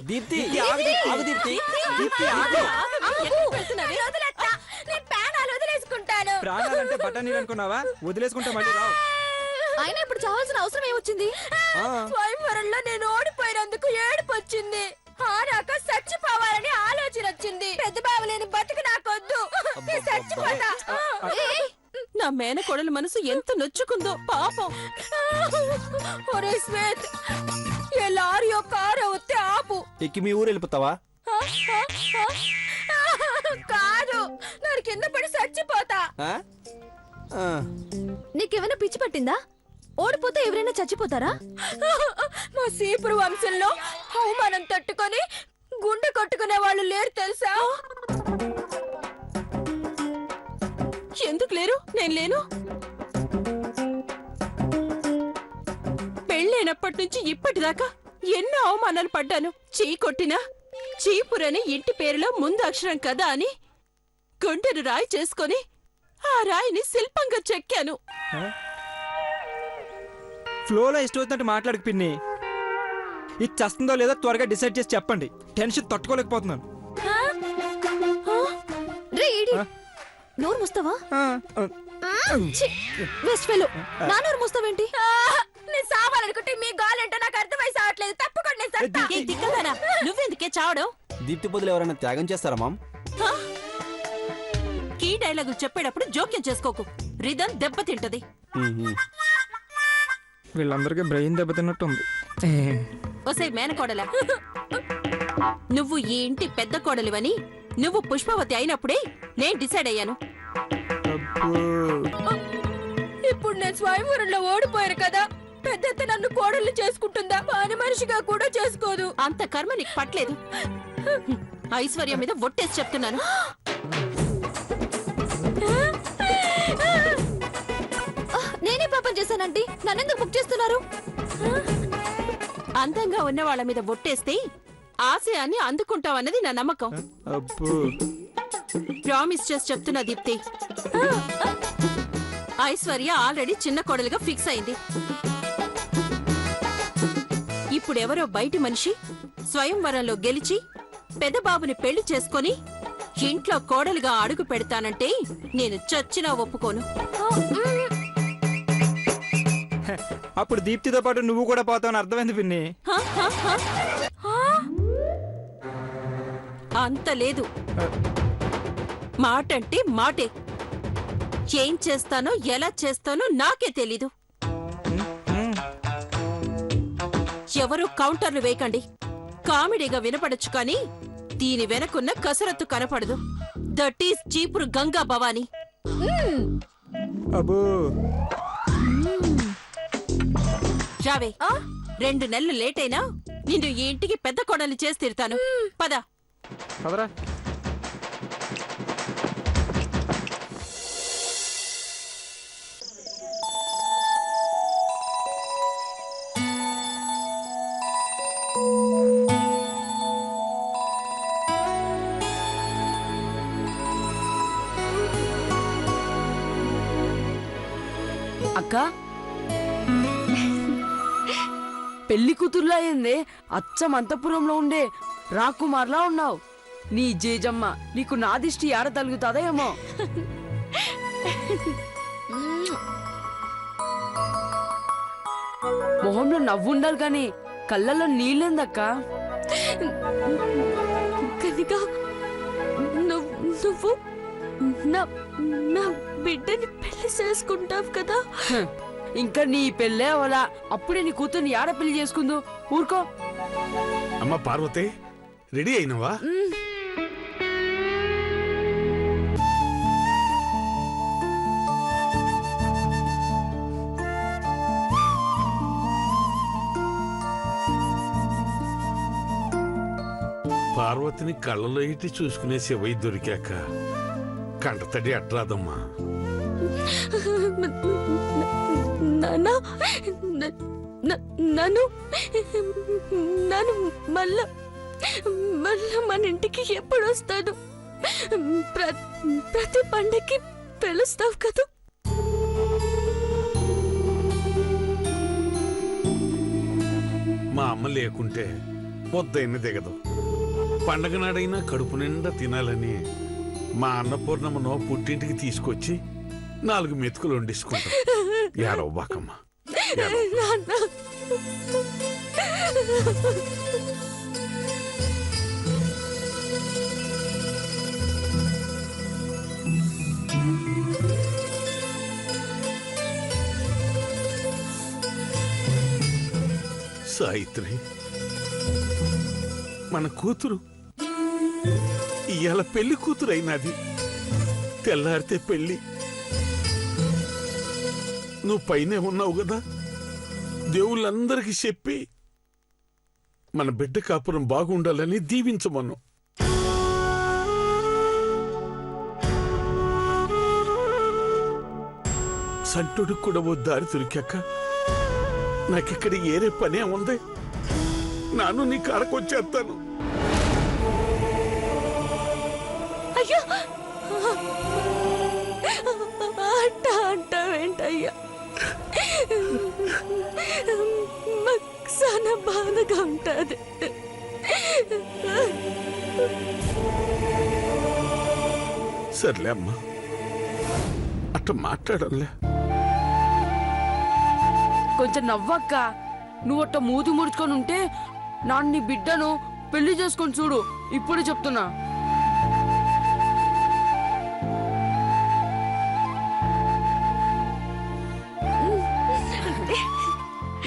Deepti వదిలేసుకుంటాను. ప్రాణాలంటే button అనుకున్నావా? వదిలేసుకుంటా మళ్ళీ రావు. అయినా ఇప్పుడు చావాల్సిన అవసరం ఏమొచ్చింది? స్వయంవరంలో నేను ఓడిపోయినందుకు ఏడుపు వచ్చింది. ఆనాక చచ్చిపోవాలని ఆలోచన వచ్చింది. పెద్ద బావలేని బతుకు నాకొద్దు. చచ్చిపోతా. నా మేనకోడల మనసు ఎంత నొచ్చుకుందో పాపం. ఒరే శ్వేత్, ఏ లారీయో కారో వస్తే ఆపు. ఎక్కి మీ ఊరు వెళ్ళిపోతావా? కాదు, నేను కింద పడి చచ్చిపోతా. నీకేమైనా పిచ్చి పట్టిందా? ఓడిపోతే ఎవరైనా చచ్చిపోతారా? మా సీపురు వంశంలో అవమానం తట్టుకొని గుండె కొట్టుకునే వాళ్ళు లేరు తెలుసా? ఎందుకు లేరు? నేను లేను. పెళ్ళైనప్పటి నుంచి ఇప్పటిదాకా ఎన్నో అవమానాలు పడ్డాను. చీ కొట్టినా చీపురని ఇంటి పేరులో ముందు అక్షరం కదా అని గుండెను రాయి చేసుకొని ఆ రాయిని శిల్పంగా చెక్కాను. ఫ్లోలో ఇష్టం వచ్చినట్టు మాట్లాడకు పిన్ని. ఇది చస్తుందో లేదో త్వరగా డిసైడ్ చేసి చెప్పండి. టెన్షన్ తట్టుకోలేకపోతున్నాను. నోరు ముస్తావా? నాన్నోరు ముస్తావేంటి? నేను సావాలనుకుంటే మీ గాలంటే నాకు అర్థమై సావట్లేదు. తప్పకుండా నువ్వెందుకే చావడం? దీప్తి బదులు ఎవరైనా త్యాగం చేస్తారా మామ్? కీ డైలాగు చెప్పేటప్పుడు జోక్యం చేసుకోకు. రిధం దెబ్బతింటది. వీళ్ళందరికీ బ్రెయిన్ దెబ్బతిన్నట్టుంది. ఒసే మేనకోడలా, నువ్వు ఈ ఇంటి పెద్ద కోడలివని నువ్వు పుష్పవతి అయినప్పుడే నేను డిసైడ్ అయ్యాను. ఇప్పుడు నేను స్వయంవరంలో ఓడిపోయాను కదా, పెద్ద నన్ను కోడల్ని చేసుకుంటుందా? పని మనిషిగా కూడా చేసుకోదు. అంత కర్మ నీకు పట్లేదు. ఐశ్వర్యం మీద ఒట్టేసి చెప్తున్నాను. నేనే పాపం చేశానండి. నన్నెందుకు బుక్ చేస్తున్నారు? అందంగా ఉన్న వాళ్ళ మీద ఒట్టేస్తే ఆశయాన్ని అందుకుంటావన్నది నా నమ్మకం. ప్రామిస్ చేసి చెప్తున్నా దీప్తి, ఐశ్వర్య ఆల్రెడీ చిన్న కోడలుగా ఫిక్స్ అయింది. ఇప్పుడెవరో బయటి మనిషి స్వయంవరంలో గెలిచి పెదబాబుని పెళ్లి చేసుకొని ఇంట్లో కోడలుగా అడుగు పెడతానంటే నేను చచ్చినా ఒప్పుకోను. అప్పుడు దీప్తితో పాటు నువ్వు కూడా పోతావని అర్థమైంది పిన్ని. అంత లేదు. మాటంటే మాటే. ఏం చేస్తానో ఎలా చేస్తానో నాకే తెలీదు. ఎవరూ కౌంటర్లు వేయకండి. కామెడీగా వినపడచ్చు కానీ దీని వెనకున్న కసరత్తు కనపడదు. దట్ ఈస్ చీపురు గంగా భవాని. రావే, 2 నెలలు లేట్ అయినా నిన్ను ఈ ఇంటికి పెద్ద కోడలు చేసి తీరుతాను. పద. అక్క, పెళ్లి కూతుర్లా అయిందే. అచ్చం అంతఃపురంలో ఉండే రాకుమార్లా ఉన్నావు. నీ జేజమ్మ నీకు నా దిష్టి ఆడ తలుగుతాదా ఏమో. మొహంలో నవ్వుండాలి కానీ కళ్ళల్లో నీళ్ళేందక్క? నువ్వు నా బిడ్డని పెళ్లి చేసుకుంటావు కదా? ఇంకా నీ పెళ్ళే అవలా. అప్పుడే నీ కూతుర్ని ఆడ పెళ్లి చేసుకుందు. ఊరుకో. అమ్మ పార్వతి, రెడీ అయినవా? పార్వతిని కళ్ళలో ఇట్టి చూసుకునే శివయ్య దొరికాక కంటతడి అట్రాదమ్మా. నన్ను మళ్ళా మన ఇంటికి ఎప్పుడు వస్తాను? ప్రతి పండక్కి పిలుస్తావు కదా? మా అమ్మ లేకుంటే పొద్దైన దిగదు. పండగ నాడైనా కడుపు నిండా తినాలని మా అన్నపూర్ణమ్మను పుట్టింటికి తీసుకొచ్చి 4 మెతుకులు వండేసుకుంటాం. ఏడవ బాకమ్మ. సాయిత్రి, మన కూతురు ఇవాళ పెళ్లి కూతురు అయినది. తెల్లారితే పెళ్లి. నువ్వు పైనే ఉన్నావు కదా, దేవుళ్ళందరికీ చెప్పి మన బిడ్డ కాపురం బాగుండాలని దీవించమను. సంటుడికి కూడా ఓ దారి దొరికాక నాకిక్కడ ఏరే పనే ఉంది. నాను నీ కాడకొచ్చేస్తాను. అయ్యో అంటావేంటయ్యా? చాలా బాధగా ఉంటుంది. సర్లే అమ్మా, అట్ట మాట్లాడంలే. కొంచెం నవ్వక్క. నువ్వట్ట మూతి ముడుచుకొని ఉంటే నాన్న నీ బిడ్డను పెళ్లి చేసుకొని చూడు. ఇప్పుడే చెప్తున్నా.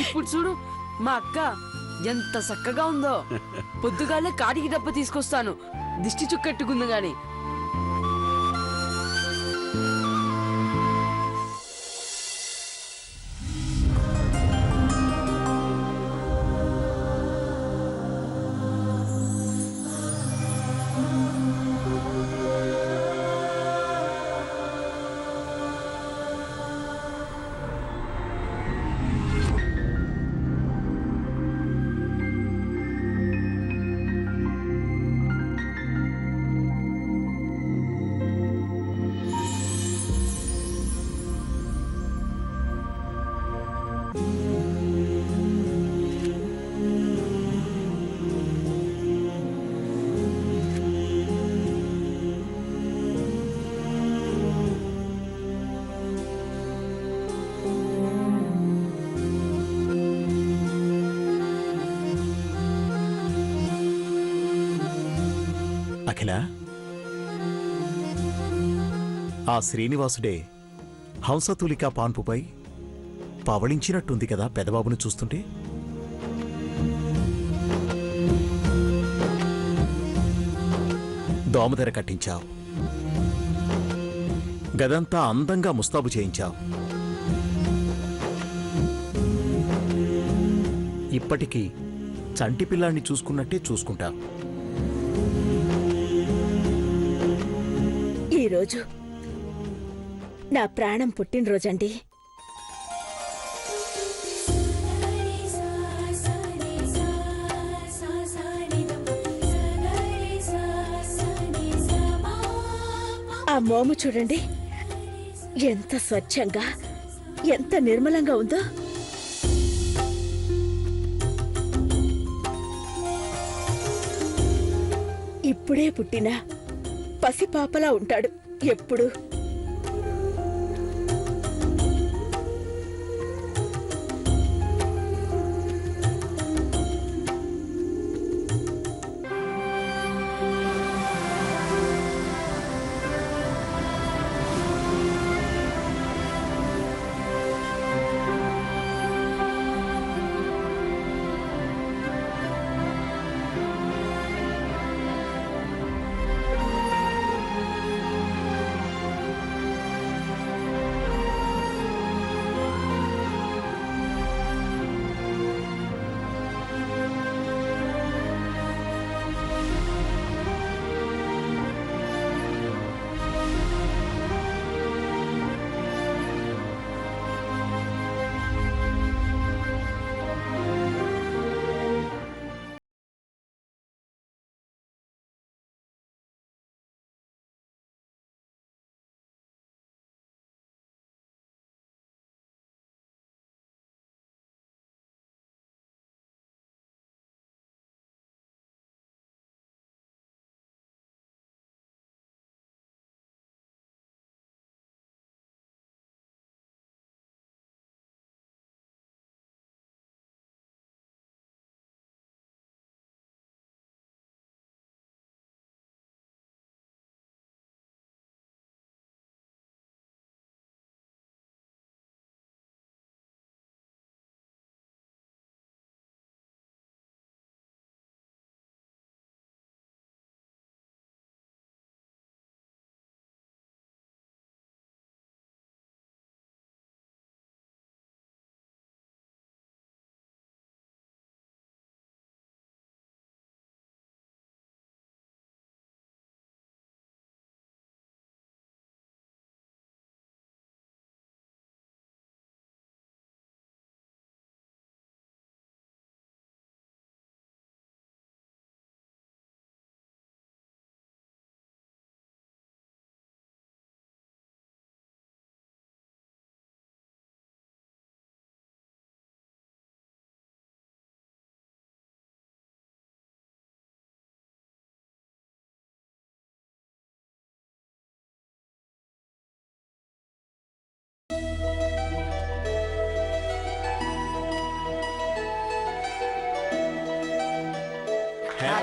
ఇప్పుడు చూడు మా అక్క ఎంత చక్కగా ఉందో. పొద్దుగాలే కాడికి డబ్బ తీసుకొస్తాను, దిష్టి చుక్కట్టుకుంది గాని. అఖిల, ఆ శ్రీనివాసుడే హంసతులిక పాన్పుపై పవళించినట్టుంది కదా పెదబాబును చూస్తుంటే. దోమదెర కట్టించావు, గదంతా అందంగా ముస్తాబు చేయించావు. ఇప్పటికీ చంటి పిల్లాన్ని చూసుకున్నట్టే చూసుకుంటావు. ఈరోజు నా ప్రాణం పుట్టినరోజండి. ఆ మోము చూడండి, ఎంత స్వచ్ఛంగా, ఎంత నిర్మలంగా ఉందో. ఇప్పుడే పుట్టిన పసిపాపలా ఉంటాడు ఎప్పుడు.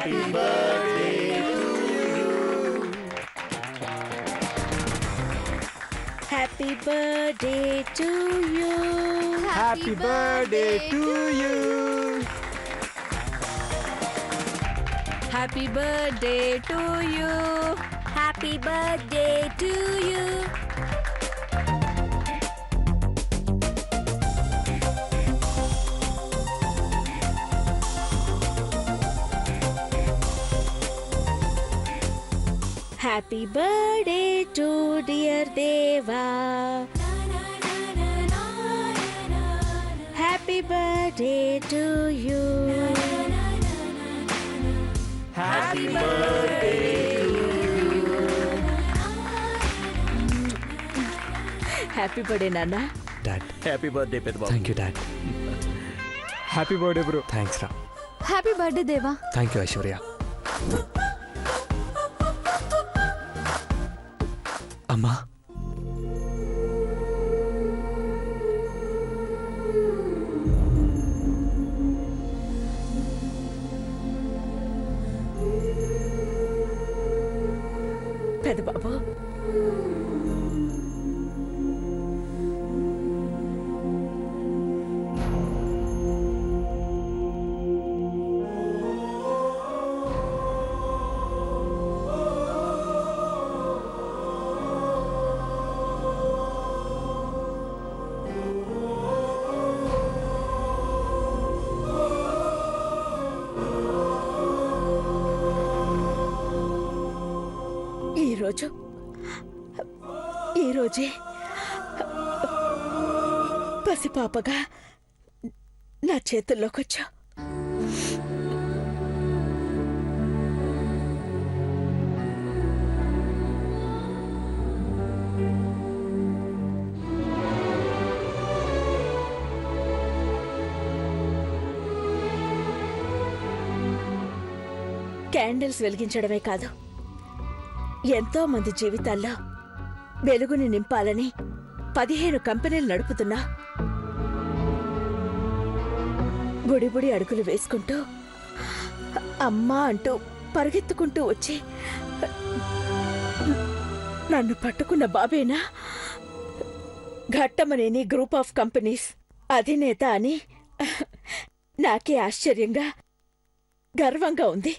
Happy birthday to you. Happy birthday to you. Happy birthday to you. Happy birthday to you. Happy birthday to dear Deva. Happy birthday to you. Happy birthday. Happy birthday నాన్న. డాడ్ హ్యాపీ బర్త్డే పెద్ద thank you dad. Happy birthday bro. Thanks రా. Happy birthday Deva. Thank you Aishwarya. అమ్మా పెద్ద బాబు, ఈరోజే పసిపాపగా నా చేతుల్లోకొచ్చా. Candles వెలిగించడమే కాదు, ఎంతో మంది జీవితాల్లో వెలుగుని నింపాలని 15 కంపెనీలు నడుపుతున్నా. బుడిబుడి అడుగులు వేసుకుంటూ అమ్మా అంటూ పరిగెత్తుకుంటూ వచ్చి నన్ను పట్టుకున్న బాబేనా ఘట్టమనేని గ్రూప్ ఆఫ్ కంపెనీస్ అధినేత అని నాకే ఆశ్చర్యంగా, గర్వంగా ఉంది.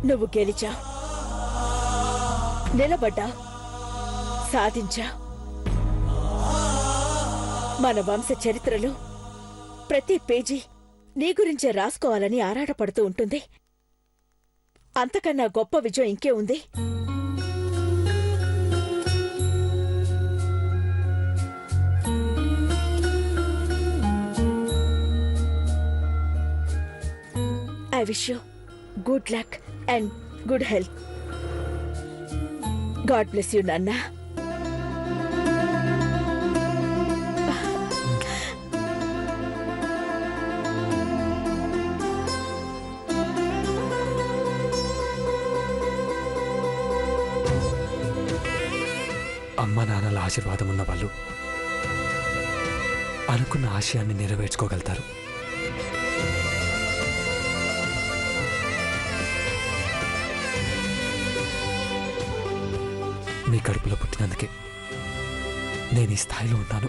నువ్వు గెలిచావు, నిలబడ్డావు, సాధించావు. మన వంశ చరిత్రలో ప్రతి పేజీ నీ గురించే రాసుకోవాలని ఆరాటపడుతూ ఉంటుంది. అంతకన్నా గొప్ప విజయం ఇంకే ఉంది? I wish you good luck and good health. God bless you నాన్న. అమ్మ నాన్నల ఆశీర్వాదం ఉన్న వాళ్ళు అనుకున్న ఆశయాన్ని నెరవేర్చుకోగలుగుతారు. మీ కడుపులో పుట్టినందుకే నేను ఈ స్థాయిలో ఉన్నాను.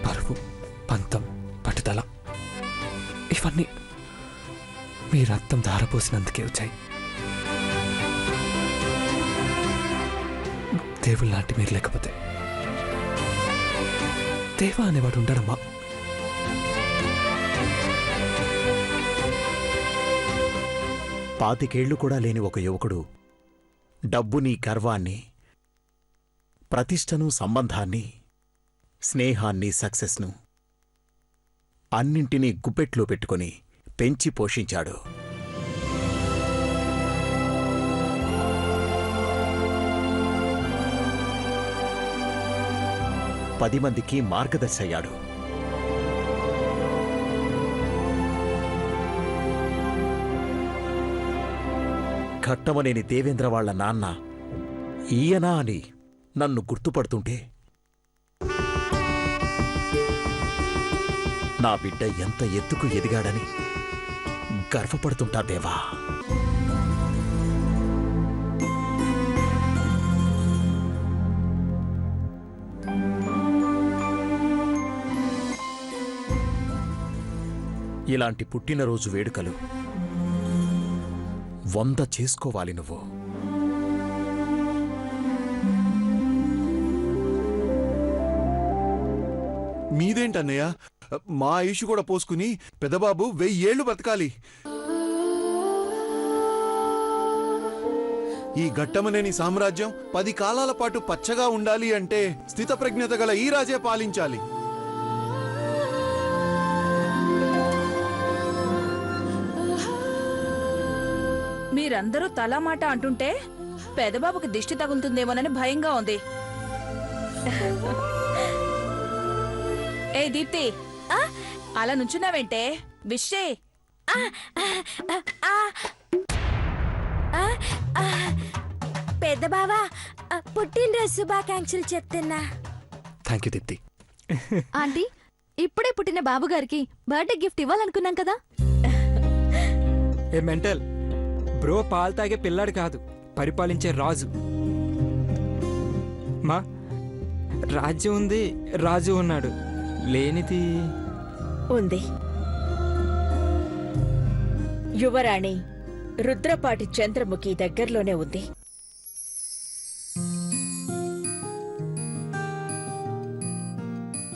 పరువు, పంతం, పట్టుదల ఇవన్నీ మీ రక్తం ధారపోసినందుకే వచ్చాయి. దేవుళ్ళ లాంటి మీరు లేకపోతే దేవా అనేవాడు ఉండడమ్మా. పాతికేళ్లు కూడా లేని ఒక యువకుడు డబ్బుని, గర్వాన్ని, ప్రతిష్టను, సంబంధాన్ని, స్నేహాన్ని, సక్సెస్ను అన్నింటినీ గుప్పెట్లో పెట్టుకొని పెంచి పోషించాడు. పది మందికి మార్గదర్శి అయ్యాడు. ఘట్టమనేని దేవేంద్ర వాళ్ళ నాన్న ఈయనా అని నన్ను గుర్తుపడుతుంటే నా బిడ్డ ఎంత ఎత్తుకు ఎదిగాడని గర్వపడుతుంటా దేవా. ఇలాంటి పుట్టినరోజు వేడుకలు 100 చేసుకోవాలి నువ్వు. మీదేంటన్నయ్య, మా ఆయుష్ కూడా పోసుకుని పెదబాబు 1000 ఏళ్లు బతకాలి. ఈ ఘట్టమనేని సామ్రాజ్యం 10 కాలాల పాటు పచ్చగా ఉండాలి అంటే స్థితప్రజ్ఞత గల ఈ రాజే పాలించాలి. మీరందరూ తలా మాట అంటుంటే పెదబాబుకి దిష్టి తగులుతుందేమోనని భయంగా ఉంది. ఏ దీప్తి, అలా నుంచున్నావేంటే? విషే పెద్ద బావా, పుట్టినరోజు శుభాకాంక్షలు చెప్తున్నా. Thank you Deepti. ఆంటీ, ఇప్పుడే పుట్టిన బాబు గారికి బర్త్డే గిఫ్ట్ ఇవ్వాలనుకున్నాం కదా. ఏ మెంటల్ బ్రో, పాలు తాగే పిల్లాడు కాదు, పరిపాలించే రాజు. మా రాజ్యం ఉంది, రాజు ఉన్నాడు, లేనిది ఉంది. యువరాణి రుద్రపాటి చంద్రముఖి దగ్గరలోనే ఉంది.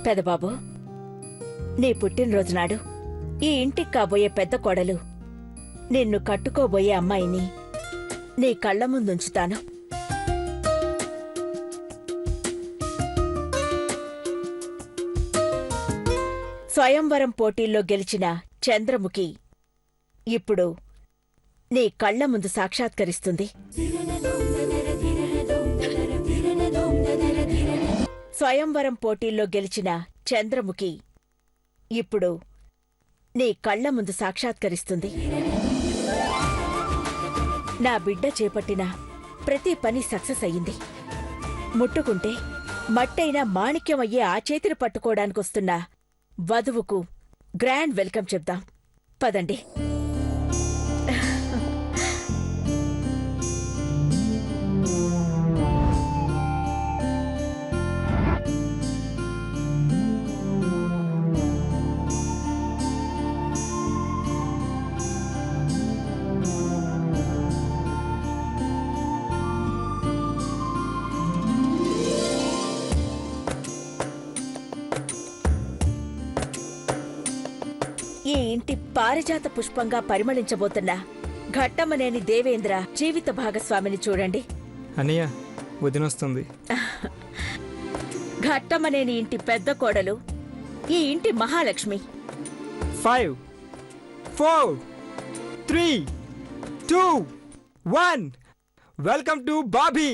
పెదబాబు, నీ పుట్టినరోజు నాడు ఈ ఇంటికి కాబోయే పెద్ద కోడలు, నిన్ను కట్టుకోబోయే అమ్మాయిని నీ కళ్ల ముందుంచుతాను. స్వయంవరం పోటీల్లో గెలిచిన చంద్రముఖి ఇప్పుడు నీ కళ్ల ముందు సాక్షాత్కరిస్తుంది. స్వయంవరం పోటీల్లో గెలిచిన చంద్రముఖి ఇప్పుడు నీ కళ్ల ముందు సాక్షాత్కరిస్తుంది. నా బిడ్డ చేపట్టిన ప్రతి పని సక్సెస్ అయ్యింది. ముట్టుకుంటే మట్టైనా మాణిక్యమయ్యే ఆ చేతిని పట్టుకోవడానికొస్తున్న వధువుకు గ్రాండ్ వెల్కమ్ చెప్దాం. పదండి. ఈ ఇంటి పారిజాత పుష్పంగా పరిమళించబోతున్న ఘట్టమనేని దేవేంద్ర జీవిత భాగస్వామిని చూడండి. అన్నయ్య, వదినొస్తుంది. ఘట్టమనేని ఇంటి పెద్ద కోడలు, ఈ ఇంటి మహాలక్ష్మి. 5, 4, 3, 2, 1. Welcome to Bobby.